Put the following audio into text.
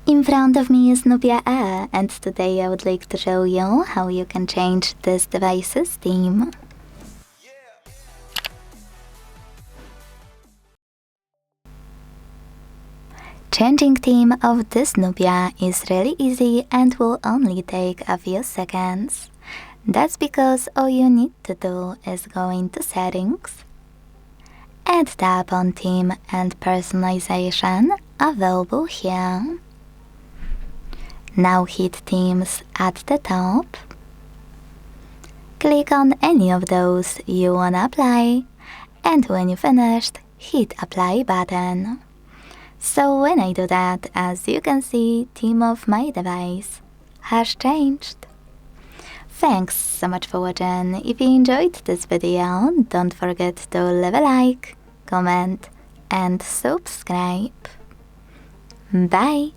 In front of me is NUBIA Air, and today I would like to show you how you can change this device's theme. Changing theme of this NUBIA is really easy and will only take a few seconds. That's because all you need to do is go into Settings and tap on Theme and Personalization available here. Now hit Themes at the top. Click on any of those you wanna apply, and when you finished, hit Apply button. So when I do that, as you can see, theme of my device has changed. Thanks so much for watching. If you enjoyed this video, don't forget to leave a like, comment and subscribe. Bye!